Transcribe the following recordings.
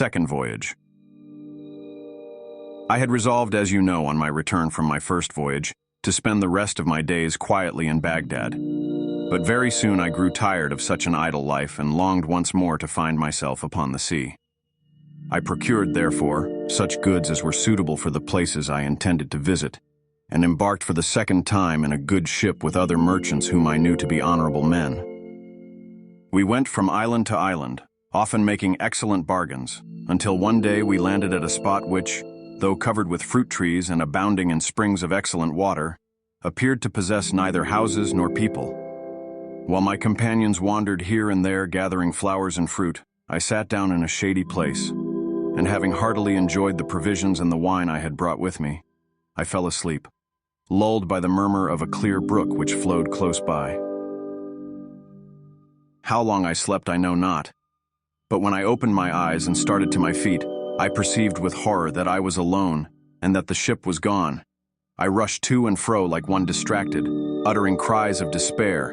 Second voyage. I had resolved, as you know, on my return from my first voyage, to spend the rest of my days quietly in Baghdad. But very soon I grew tired of such an idle life and longed once more to find myself upon the sea. I procured, therefore, such goods as were suitable for the places I intended to visit, and embarked for the second time in a good ship with other merchants whom I knew to be honorable men. We went from island to island, often making excellent bargains, until one day we landed at a spot which, though covered with fruit trees and abounding in springs of excellent water, appeared to possess neither houses nor people. While my companions wandered here and there gathering flowers and fruit, I sat down in a shady place, and having heartily enjoyed the provisions and the wine I had brought with me, I fell asleep, lulled by the murmur of a clear brook which flowed close by. How long I slept I know not, but when I opened my eyes and started to my feet, I perceived with horror that I was alone and that the ship was gone. I rushed to and fro like one distracted, uttering cries of despair,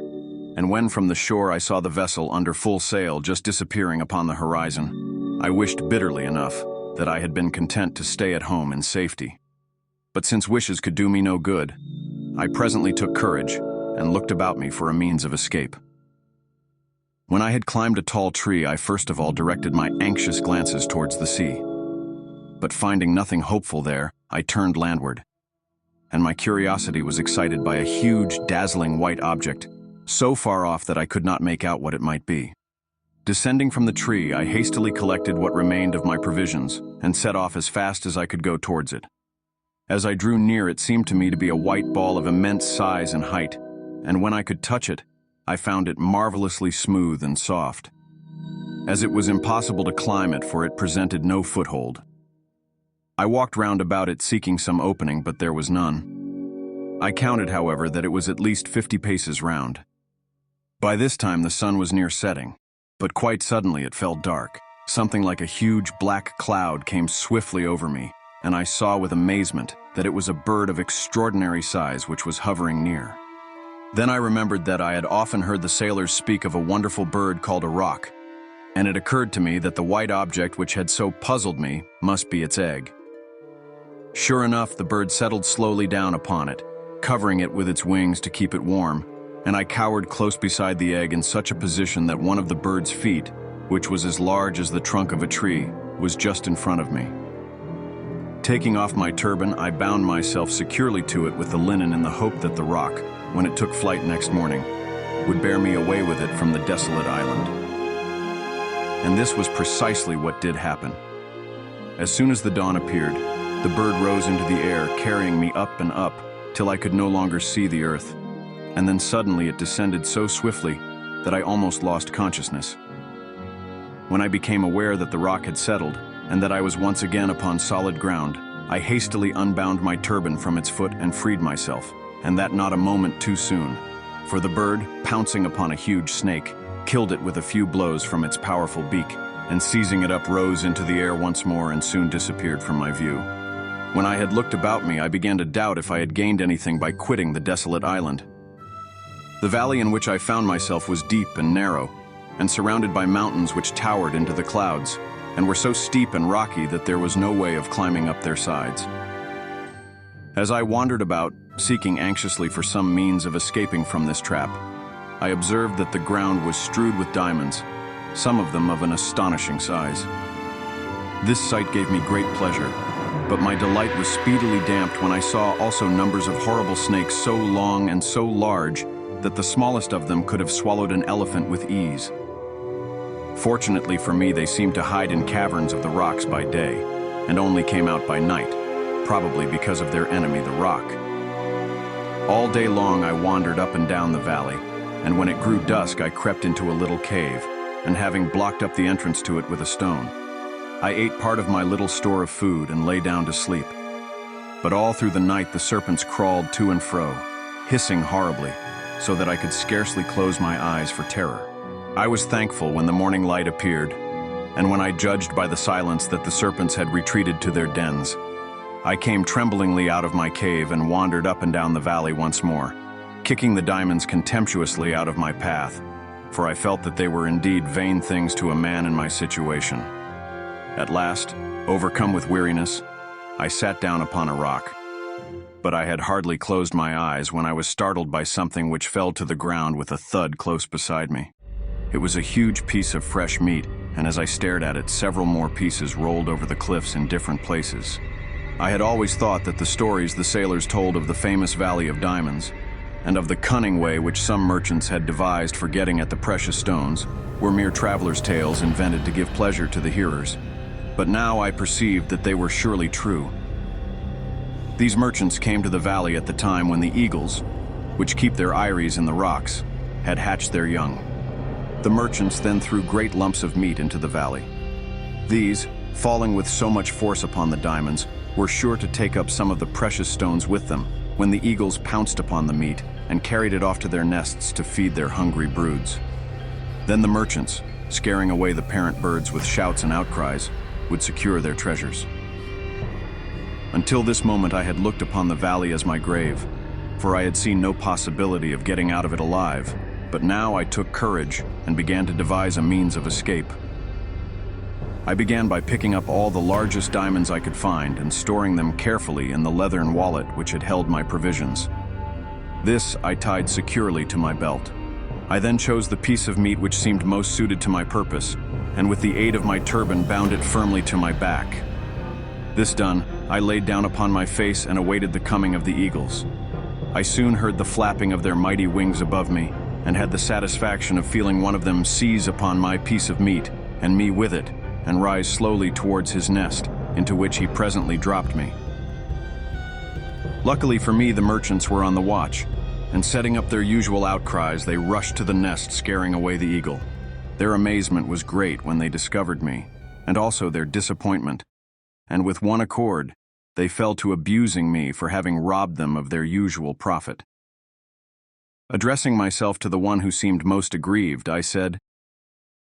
and when from the shore I saw the vessel under full sail just disappearing upon the horizon, I wished bitterly enough that I had been content to stay at home in safety. But since wishes could do me no good, I presently took courage and looked about me for a means of escape. When I had climbed a tall tree, I first of all directed my anxious glances towards the sea. But finding nothing hopeful there, I turned landward, and my curiosity was excited by a huge, dazzling white object, so far off that I could not make out what it might be. Descending from the tree, I hastily collected what remained of my provisions and set off as fast as I could go towards it. As I drew near, it seemed to me to be a white ball of immense size and height, and when I could touch it, I found it marvelously smooth and soft, as it was impossible to climb it, for it presented no foothold. I walked round about it seeking some opening, but there was none. I counted, however, that it was at least 50 paces round. By this time the sun was near setting, but quite suddenly it fell dark. Something like a huge black cloud came swiftly over me, and I saw with amazement that it was a bird of extraordinary size which was hovering near. Then I remembered that I had often heard the sailors speak of a wonderful bird called a roc, and it occurred to me that the white object which had so puzzled me must be its egg. Sure enough, the bird settled slowly down upon it, covering it with its wings to keep it warm, and I cowered close beside the egg in such a position that one of the bird's feet, which was as large as the trunk of a tree, was just in front of me. Taking off my turban, I bound myself securely to it with the linen in the hope that the roc, when it took flight next morning, would bear me away with it from the desolate island. And this was precisely what did happen. As soon as the dawn appeared, the bird rose into the air, carrying me up and up, till I could no longer see the earth, and then suddenly it descended so swiftly that I almost lost consciousness. When I became aware that the roc had settled, and that I was once again upon solid ground, I hastily unbound my turban from its foot and freed myself, and that not a moment too soon, for the bird, pouncing upon a huge snake, killed it with a few blows from its powerful beak, and seizing it up rose into the air once more and soon disappeared from my view. When I had looked about me, I began to doubt if I had gained anything by quitting the desolate island. The valley in which I found myself was deep and narrow, and surrounded by mountains which towered into the clouds, and were so steep and rocky that there was no way of climbing up their sides. As I wandered about, seeking anxiously for some means of escaping from this trap, I observed that the ground was strewed with diamonds, some of them of an astonishing size. This sight gave me great pleasure, but my delight was speedily damped when I saw also numbers of horrible snakes so long and so large that the smallest of them could have swallowed an elephant with ease. Fortunately for me, they seemed to hide in caverns of the rocks by day, and only came out by night, probably because of their enemy, the roc. All day long I wandered up and down the valley, and when it grew dusk I crept into a little cave, and having blocked up the entrance to it with a stone, I ate part of my little store of food and lay down to sleep. But all through the night the serpents crawled to and fro, hissing horribly, so that I could scarcely close my eyes for terror. I was thankful when the morning light appeared, and when I judged by the silence that the serpents had retreated to their dens. I came tremblingly out of my cave and wandered up and down the valley once more, kicking the diamonds contemptuously out of my path, for I felt that they were indeed vain things to a man in my situation. At last, overcome with weariness, I sat down upon a rock. But I had hardly closed my eyes when I was startled by something which fell to the ground with a thud close beside me. It was a huge piece of fresh meat, and as I stared at it, several more pieces rolled over the cliffs in different places. I had always thought that the stories the sailors told of the famous Valley of Diamonds, and of the cunning way which some merchants had devised for getting at the precious stones, were mere travelers' tales invented to give pleasure to the hearers. But now I perceived that they were surely true. These merchants came to the valley at the time when the eagles, which keep their eyries in the rocks, had hatched their young. The merchants then threw great lumps of meat into the valley. These, falling with so much force upon the diamonds, were sure to take up some of the precious stones with them, when the eagles pounced upon the meat and carried it off to their nests to feed their hungry broods. Then the merchants, scaring away the parent birds with shouts and outcries, would secure their treasures. Until this moment I had looked upon the valley as my grave, for I had seen no possibility of getting out of it alive. But now I took courage and began to devise a means of escape. I began by picking up all the largest diamonds I could find and storing them carefully in the leathern wallet which had held my provisions. This I tied securely to my belt. I then chose the piece of meat which seemed most suited to my purpose, and with the aid of my turban bound it firmly to my back. This done, I laid down upon my face and awaited the coming of the eagles. I soon heard the flapping of their mighty wings above me, and had the satisfaction of feeling one of them seize upon my piece of meat, and me with it, and rise slowly towards his nest, into which he presently dropped me. Luckily for me, the merchants were on the watch, and setting up their usual outcries, they rushed to the nest, scaring away the eagle. Their amazement was great when they discovered me, and also their disappointment, and with one accord, they fell to abusing me for having robbed them of their usual profit. Addressing myself to the one who seemed most aggrieved, I said,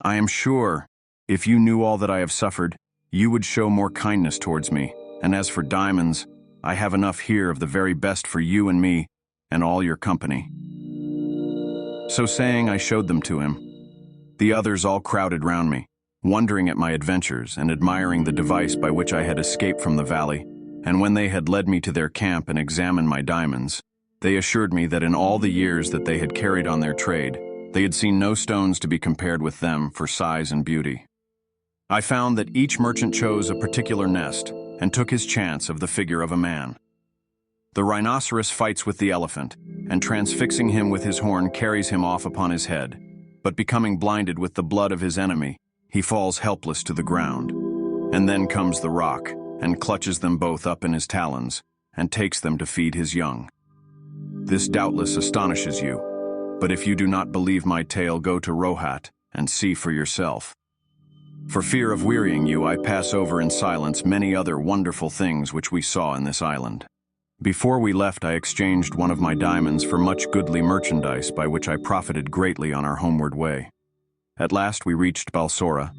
"I am sure, if you knew all that I have suffered, you would show more kindness towards me, and as for diamonds, I have enough here of the very best for you and me, and all your company." So saying, I showed them to him. The others all crowded round me, wondering at my adventures and admiring the device by which I had escaped from the valley, and when they had led me to their camp and examined my diamonds, they assured me that in all the years that they had carried on their trade, they had seen no stones to be compared with them for size and beauty. I found that each merchant chose a particular nest and took his chance of the figure of a man. The rhinoceros fights with the elephant, and transfixing him with his horn carries him off upon his head, but becoming blinded with the blood of his enemy, he falls helpless to the ground. And then comes the roc, and clutches them both up in his talons, and takes them to feed his young. This doubtless astonishes you, but if you do not believe my tale, go to Rohat and see for yourself. For fear of wearying you, I pass over in silence many other wonderful things which we saw in this island. Before we left, I exchanged one of my diamonds for much goodly merchandise, by which I profited greatly on our homeward way. At last we reached Balsora,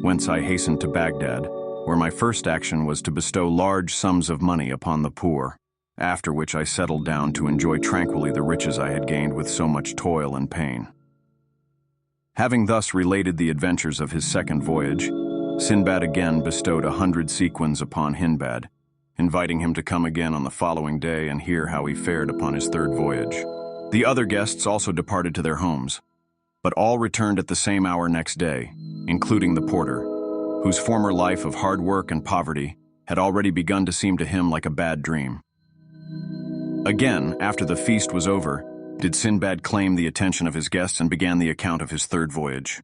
whence I hastened to Baghdad, where my first action was to bestow large sums of money upon the poor, after which I settled down to enjoy tranquilly the riches I had gained with so much toil and pain. Having thus related the adventures of his second voyage, Sinbad again bestowed 100 sequins upon Hindbad, inviting him to come again on the following day and hear how he fared upon his third voyage. The other guests also departed to their homes, but all returned at the same hour next day, including the porter, whose former life of hard work and poverty had already begun to seem to him like a bad dream. Again, after the feast was over, did Sinbad claim the attention of his guests and began the account of his third voyage.